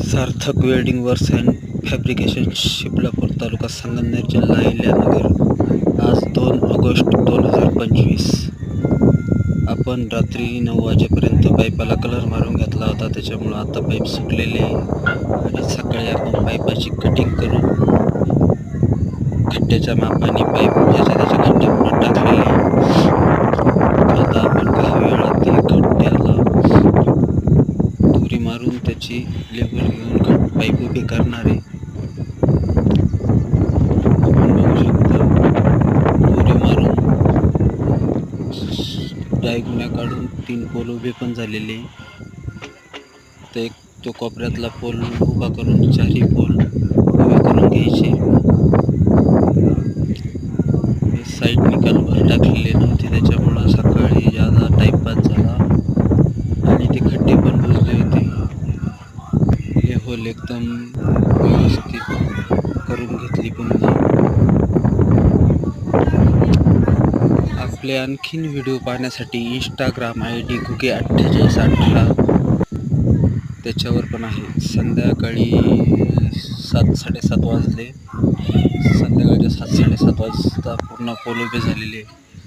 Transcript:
Sarthak welding works and fabrication Shiplapur taluka Sangamner जिल्हा अहिल्यानगर आज 2 August 2025 आपण रात्री 9 वाजेपर्यंत पाईपाला कलर मारून घेतला होता. त्याच्यामुळं आता पाईप सुकलेले आणि सकाळी आपण पाईपाची कटिंग करून खड्ड्याच्या मापाने पाईप ज्याच्या त्याच्या खड्ड्यापुढे टाकलेले. आता आपण काही वेळात खड्ड्याला दोरी मारून त्याची लेबल घेऊन पाईप उभी करणार आहे. आपण बघू शकता दोरी मारून डायगोन्या काढून 3 पोल उभे पण झालेले. तर एक तो कोपऱ्यातला पोल उभा करून 4ही पोल उभे करून घ्यायचे. साईड निकालवर टाकलेले नव्हते त्याच्यामुळं सकाळी जादा टाईमपास झाला आणि ते खड्डे पण बुजले होते. हे होल एकदम व्यवस्थित करून घेतली पुन्हा. आपले आणखीन व्हिडिओ पाहण्यासाठी इंस्टाग्राम ID गुगे4818 त्याच्यावर पण आहे. संध्याकाळी 7-7:30 वाजले. संध्याकाळच्या 7-7:30 वाजता पूर्ण पोल उभे झालेले.